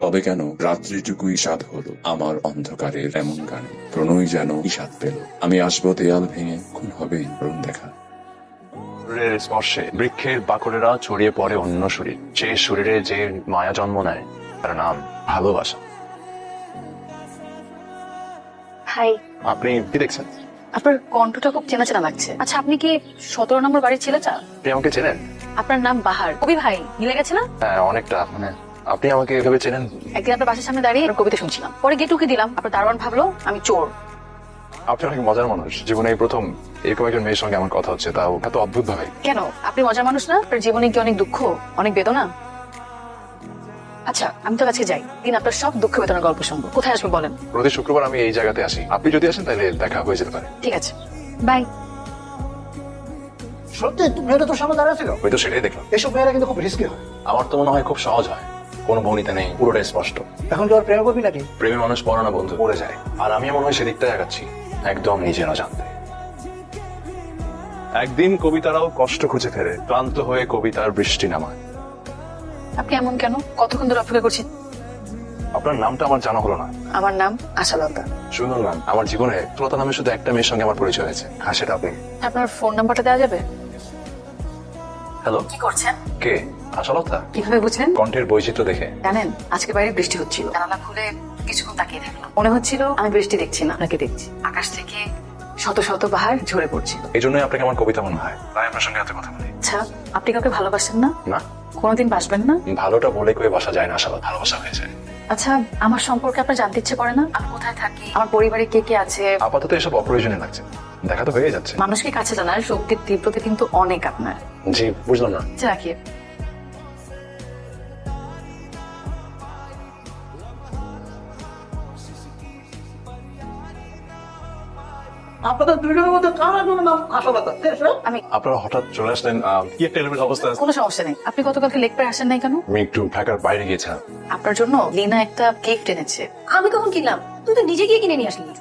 তবে কেন রাত্রিটুকুই স্বাদ হলো আমার অন্ধকারের এমন গানে, প্রণয় যেন কি স্বাদ পেল। আমি আসবো দেয়াল ভেঙে, খুন হবে করুণ দেখা। শরীরের স্পর্শে বৃক্ষের বাকড়েরা ছড়িয়ে পড়ে অন্য শরীর, যে শরীরে যে মায়া জন্ম নেয় তার নাম ভালোবাসা। হাই, আপনি কি দেখছেন? আপনার কণ্ঠটা খুব চেনা চেনা লাগছে। আচ্ছা, আপনি কি 17 নম্বর বাড়ির ছেলেটা? আপনি আমাকে চেনেন? আপনার নাম বাহার, কবি ভাই মিলে গেছে না? হ্যাঁ, অনেকটা। মানে আপনি আমাকে এভাবে চেনেন? একদিন আপনার বাসার সামনে দাঁড়িয়ে আপনার কবিতা শুনছিলাম, পরে গেট উকি দিলাম, আপনার দারোয়ান ভাবলো আমি চোর। আপনি অনেক মজার মানুষ। জীবনে এই প্রথম এরকম একজন মেয়ের সঙ্গে আমার কথা হচ্ছে, তাও এত অদ্ভুত ভাবে। কেন, আপনি মজার মানুষ না? আপনার জীবনে কি অনেক দুঃখ, অনেক বেদনা? আচ্ছা, আমি তো কাছে যাই, দিন আপনার সব দুঃখ বেদনার গল্প শুনবো। কোথায় আসবো বলেন? প্রতি শুক্রবার আমি এই জায়গাতে আসি, আপনি যদি আসেন তাহলে দেখা হয়ে যেতে পারে। ঠিক আছে, বাই। সত্যি মেয়েটা তোর সামনে দাঁড়িয়ে ছিল? আমি তো সেটাই দেখলাম। এসব মেয়েরা কিন্তু খুব রিস্কি হয়। আমার তো মনে হয় খুব সহজ হয়, কোনো ভনিতা নেই, পুরোটাই স্পষ্ট। এখন তোর প্রেম করবি নাকি? প্রেমে মানুষ পড়ানো বন্ধু পড়ে যায়, আর আমি মনে হয় সেদিকটাই আগাচ্ছি, একদম নিজের অজান্তে। একদিন কবিতারাও কষ্ট খুঁজে ফেরে, ক্লান্ত হয়ে কবিতার বৃষ্টি নামায়। আপনি এমন কেন? কতক্ষণ ধরে অপেক্ষা করছি। আপনার নামটা আমার জানা হলো না। আমার নাম আশালতা। সুন্দর নাম। আমার জীবনে শ্রোতা নামে শুধু একটা মেয়ের সঙ্গে আমার পরিচয় হয়েছে, আর সেটা আপনি। আপনার ফোন নাম্বারটা দেওয়া যাবে? হ্যালো, কি করছেন? কে? আশালতা? কিভাবে বুঝলেন? কণ্ঠের বৈচিত্র্য দেখে। জানেন, আজকে বাইরে বৃষ্টি হচ্ছিল, জানালা খুলে কিছুক্ষণ তাকিয়ে থাকলাম, মনে হচ্ছিল আমি বৃষ্টি দেখছি না, আপনাকে দেখছি। আকাশ থেকে শত শত বাহার ঝরে পড়ছিল। এই জন্যই আপনাকে আমার কবিতা মনে হয়, তাই আপনার সঙ্গে এত কথা বলি। আচ্ছা, আপনি কাউকে ভালোবাসেন না? না, কোনোদিন বাসবেন না? ভালোটা বলে কয়ে বাসা যায় না, আশালতা, ভালোবাসা হয়ে যায়। আচ্ছা, আমার সম্পর্কে আপনার জানতে ইচ্ছে করে না? আমি কোথায় থাকি, আমার পরিবারে কে কে আছে? আপাতত এসব অপ্রয়োজনীয় লাগছে, দেখা তো হয়ে যাচ্ছে। মানুষকে কাছে জানার শক্তির তীব্রতা কিন্তু অনেক আপনার। জি, বুঝলাম না। আচ্ছা, রাখি। আপনাদের দুজনের মধ্যে কার একজনের নাম আশালতা? আমি আপনারা হঠাৎ চলে আসলেন, কি একটা এলোমেলো অবস্থা। কোনো সমস্যা নেই। আপনি গতকালকে লেক পারে আসেন নাই কেন? আমি একটু ঢাকার বাইরে গিয়েছিলাম। আপনার জন্য লিনা একটা গিফট এনেছে। আমি কখন কিনলাম? তুই তো নিজে গিয়ে কিনে নিয়ে আসলি।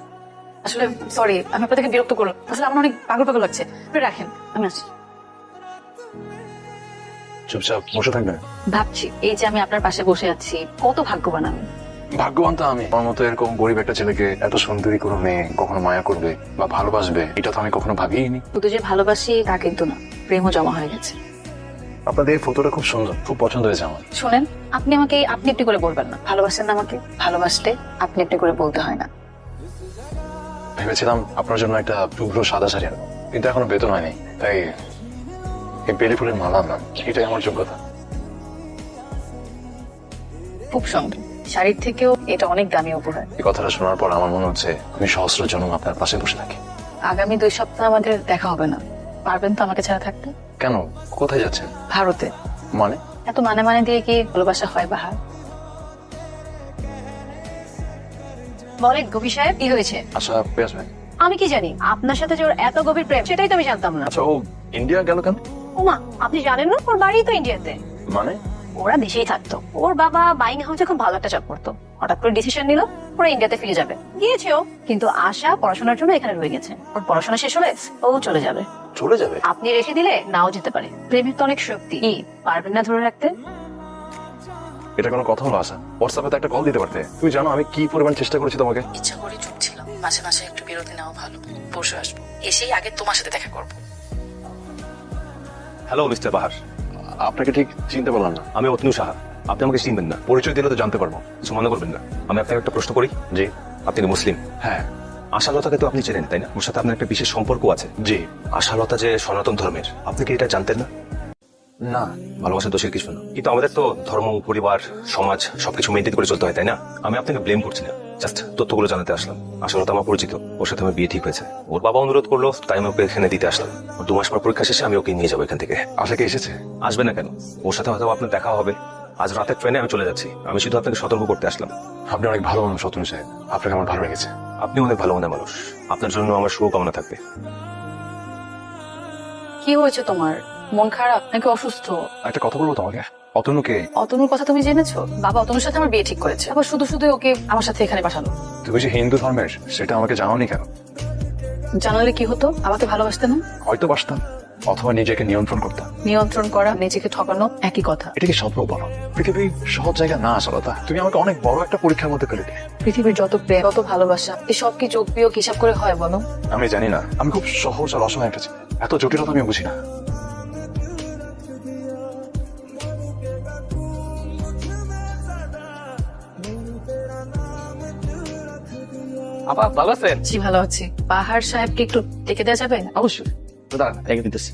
আসলে সরি, আমি আপনাদেরকে বিরক্ত করলাম। আসলে আমার অনেক পাগল পাগল লাগছে। আপনি রাখেন, আমি আসছি। চুপচাপ বসে থাকবেন। ভাবছি, এই যে আমি আপনার পাশে বসে আছি, কত ভাগ্যবান আমি। ভাগ্যবান তো আমি। আমার মতো এরকম গরিব একটা ছেলেকে এত সুন্দরী কোনো মেয়ে কখনো মায়া করবে বা ভালোবাসবে, এটা তো আমি কখনো ভাবিনি। শুধু যে ভালোবাসি তা কিন্তু না, প্রেমও জমা হয়ে গেছে। আপনাদের এই ফটোটা খুব সুন্দর, খুব পছন্দ হয়েছে আমার। শোনেন, আপনি আমাকে আপনি আপনি করে বলবেন না। ভালোবাসেন না আমাকে? ভালোবাসলে আপনি আপনি করে বলতে হয় না। ভেবেছিলাম আপনার জন্য একটা টুকরো সাদা শাড়ি আনবো, কিন্তু এখনো বেতন হয়নি, তাই এই বেলি ফুলের মালা আনলাম, এটাই আমার যোগ্যতা। খুব সুন্দর, শাড়ির থেকেও এটা অনেক দামি উপহার। এই কথাটা শোনার পর আমার মনে হচ্ছে আমি সহস্র জন্ম আপনার পাশে বসে থাকি। আগামী 2 সপ্তাহ আমাদের দেখা হবে না। পারবেন তো আমাকে ছাড়া থাকতে? কেন, কোথায় যাচ্ছেন? ভারতে। মানে? এত মানে দিয়ে কি ভালোবাসা হয় বাহার? বলেন কবি সাহেব, কি হয়েছে? আচ্ছা, পেয়ে আসবেন। আমি কি জানি আপনার সাথে যে ওর এত গভীর প্রেম, সেটাই তো আমি জানতাম না। আচ্ছা, ও ইন্ডিয়া গেল কেন? ওমা, আপনি জানেন না ওর বাড়ি তো ইন্ডিয়াতে। মানে? ওরা দেশেই থাকতো। ওর বাবা বাইং হাউসে খুব ভালো একটা জব করতো, হঠাৎ করে ডিসিশন নিল ওরা ইন্ডিয়াতে ফিরে যাবে। গিয়েছেও, কিন্তু আশা পড়াশোনার জন্য এখানে রয়ে গেছে। ওর পড়াশোনা শেষ হলে ও চলে যাবে। চলে যাবে? আপনি রেখে দিলে নাও যেতে পারে। প্রেমের তো অনেক শক্তি, কি পারবেন না ধরে রাখতে? এটা কোনো কথা হলো? আশা, হোয়াটসঅ্যাপে তো একটা কল দিতে পারতে। তুমি জানো আমি কি পরিমাণ চেষ্টা করেছি তোমাকে। ইচ্ছা করে চুপ ছিলাম, মাঝে মাঝে একটু বিরতি নেওয়া ভালো। পরশু আসবো, এসেই আগে তোমার সাথে দেখা করবো। হ্যালো মিস্টার বাহার, আপনাকে ঠিক চিনতে পারলাম না। আমি অতনু সাহা। আপনি আমাকে চিনবেন না, পরিচয় দিলে তো জানতে পারবো, কিছু মনে করবেন না। আমি আপনাকে একটা প্রশ্ন করি। জি। আপনি কি মুসলিম? হ্যাঁ। আশালতাকে তো আপনি চেনেন, তাই না? ওর সাথে আপনার একটা বিশেষ সম্পর্ক আছে। জি। আশালতা যে সনাতন ধর্মের, আপনি কি এটা জানতেন না? না। ভালোবাসার দোষের কিছু না, কিন্তু আমাদের তো ধর্ম, পরিবার, সমাজ সবকিছু মেনটেন করে চলতে হয়, তাই না? আমি আপনাকে ব্লেম করছি না, জাস্ট তথ্যগুলো জানাতে আসলাম। আশালতা আমার পরিচিত, ওর সাথে আমার বিয়ে ঠিক হয়েছে। ওর বাবা অনুরোধ করলো, তাই আমি ওকে এখানে দিতে আসলাম। ওর 2 মাস পর পরীক্ষা শেষে আমি ওকে নিয়ে যাবো এখান থেকে। আশা কি এসেছে? আসবে না কেন? ওর সাথে হয়তো আপনার দেখা হবে। আজ রাতের ট্রেনে আমি চলে যাচ্ছি। আমি শুধু আপনাকে সতর্ক করতে আসলাম। আপনি অনেক ভালো মানুষ অতনু সাহেব, আপনাকে আমার ভালো লেগেছে। আপনি অনেক ভালো মনের মানুষ, আপনার জন্য আমার শুভকামনা থাকবে। কি হয়েছে তোমার? মন খারাপ নাকি অসুস্থ? একটা কথা বলবো তোমাকে। অতনুকে? অতনুর কথা তুমি জেনেছো? বাবা অতনুর সাথে আমার বিয়ে ঠিক করেছে, আবার শুধু শুধু ওকে আমার সাথে এখানে পাঠালো। তুমি যে হিন্দু ধর্মের, সেটা আমাকে জানাওনি কেন? জানালে কি হতো? আমাকে ভালোবাসতে না? হয়তো বাসতাম, অথবা নিজেকে নিয়ন্ত্রণ করতাম। নিয়ন্ত্রণ করা, নিজেকে ঠকানো একই কথা। এটা কি সম্ভব বলো? পৃথিবী সহজ জায়গা না আশালতা, তুমি আমাকে অনেক বড় একটা পরীক্ষার মধ্যে ফেলে দিলে। পৃথিবীর যত প্রেম, যত ভালোবাসা, এসব কি যোগ বিয়োগ হিসাব করে হয় বলো? আমি জানি না, আমি খুব সহজ আর অসহায় একটা ছেলে। এত জটিলতা আমি বুঝি না। আপা ভালো আছেন? জি ভালো আছি। পাহাড় সাহেবকে একটু ডেকে দেওয়া যাবে? অবশ্যই, দাঁড়ান রেখে দিতেছি।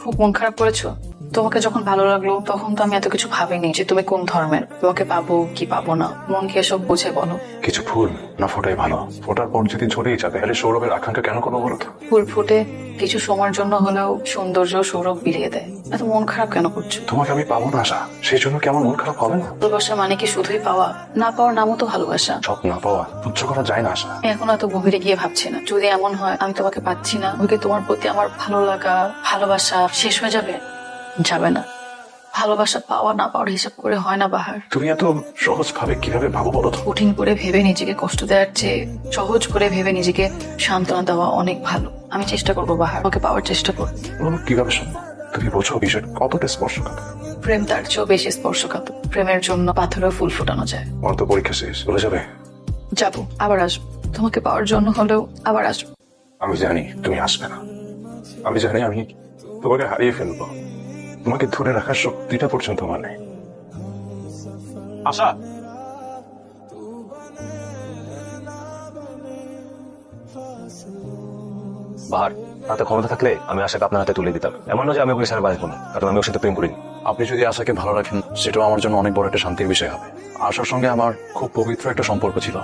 খুব মন খারাপ করেছো? তোমাকে যখন ভালো লাগলো তখন তো আমি এত কিছু ভাবিনি যে তুমি কোন ধর্মের, তোমাকে পাবো কি পাবো না। মনকে এসব বুঝে বলো। কিছু ফুল না ফোটাই ভালো, ফোটার পর যদি ঝরেই যাবে তাহলে সৌরভের আকাঙ্ক্ষা কেন করবো বলো তো? ফুল ফুটে কিছু সময়ের জন্য হলেও সৌন্দর্য সৌরভ বিলিয়ে দেয়। এত মন খারাপ কেন করছো? তোমাকে আমি পাবো না আশা, সেই জন্য কেমন মন খারাপ হবে না? ভালোবাসা মানে কি শুধুই পাওয়া? না পাওয়ার নামও তো ভালোবাসা। সব না পাওয়া তুচ্ছ করা যায় না আশা। আমি এখন এত গভীরে গিয়ে ভাবছি না। যদি এমন হয় আমি তোমাকে পাচ্ছি না, ওকে তোমার প্রতি আমার ভালো লাগা, ভালোবাসা শেষ হয়ে যাবে? যাবে না। ভালোবাসা পাওয়া না পাওয়ার হিসাব করে হয় না বাহার। তুমি এত সহজ ভাবে কিভাবে ভাবো বলো তো? কঠিন করে ভেবে নিজেকে কষ্ট দেওয়ার চেয়ে সহজ করে ভেবে নিজেকে সান্ত্বনা দেওয়া অনেক ভালো। আমি চেষ্টা করবো বাহার, ওকে পাওয়ার চেষ্টা করবো। বলো কিভাবে সম্ভব? তুমি বোঝো বিষয়টা কতটা স্পর্শকাতর। প্রেম তার চেয়েও বেশি স্পর্শকাতর। প্রেমের জন্য পাথরেও ফুল ফোটানো যায়। আমার তো পরীক্ষা শেষ, চলে যাবে। যাবো, আবার আসবো। তোমাকে পাওয়ার জন্য হলেও আবার আসবো। আমি জানি তুমি আসবে না, আমি জানি আমি তোমাকে হারিয়ে ফেলবো। তোমাকে ধরে রাখার শক্তিটা পর্যন্ত আমার নেই। আশা, বাহার, হাতে ক্ষমতা থাকলে আমি আশাকে আপনার হাতে তুলে দিতাম। এমন নয় যে আমি ওকে ছাড়া বাঁচবো না, কারণ আমি ওর সাথে প্রেম করিনি। আপনি যদি আশাকে ভালো রাখেন সেটাও আমার জন্য অনেক বড় একটা শান্তির বিষয় হবে। আশার সঙ্গে আমার খুব পবিত্র একটা সম্পর্ক ছিল,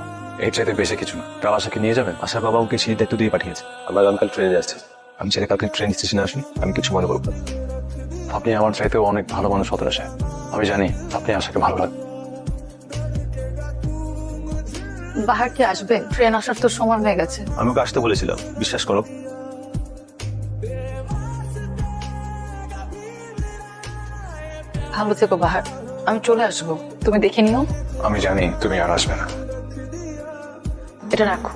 এর চাইতে বেশি কিছু না। কাল আশাকে নিয়ে যাবেন? আশার বাবা ওকে সেই দায়িত্ব দিয়ে পাঠিয়েছে। আমরা আগামীকাল ট্রেনে যাচ্ছি। আমি ছেলে কালকে ট্রেন স্টেশনে আসি, আমি কিছু মনে করবো না। আপনি আমার চাইতেও অনেক ভালো মানুষ হতে আসে। আমি জানি আপনি আশাকে ভালো লাগবে। বাহার কি আসবে? ট্রেন আসার তো সময় হয়ে গেছে। আমি ওকে আসতে বলেছিলাম, বিশ্বাস করো। ভালো থেকো বাহার, আমি চলে আসবো। তুমি দেখে নিও। আমি জানি তুমি আর আসবে না। এটা রাখো।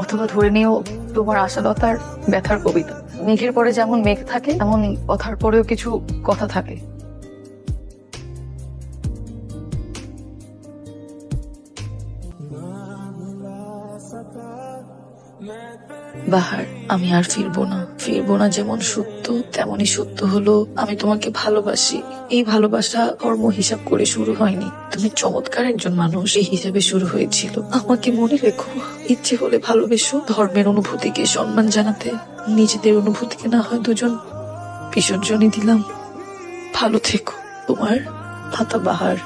অথবা ধরে নিও তোমার আশালতার ব্যথার কবিতা। মেঘের পরে যেমন মেঘ থাকে, এমন কথার পরেও কিছু কথা থাকে। বাহার, আমি আর ফিরবো না যেমন সত্য তেমনই সত্য হলো আমি তোমাকে ভালোবাসি। এই ভালোবাসা কর্ম হিসাব করে শুরু হয়নি। তুমি চমৎকার একজন মানুষ, এই হিসাবে শুরু হয়েছিল। আমাকে মনে রেখো, ইচ্ছে হলে ভালোবেসো। ধর্মের অনুভূতিকে সম্মান জানাতে নিজেদের অনুভূতিকে না হয় দুজন বিসর্জনই দিলাম। ভালো থেকো, তোমার মাতা বাহার।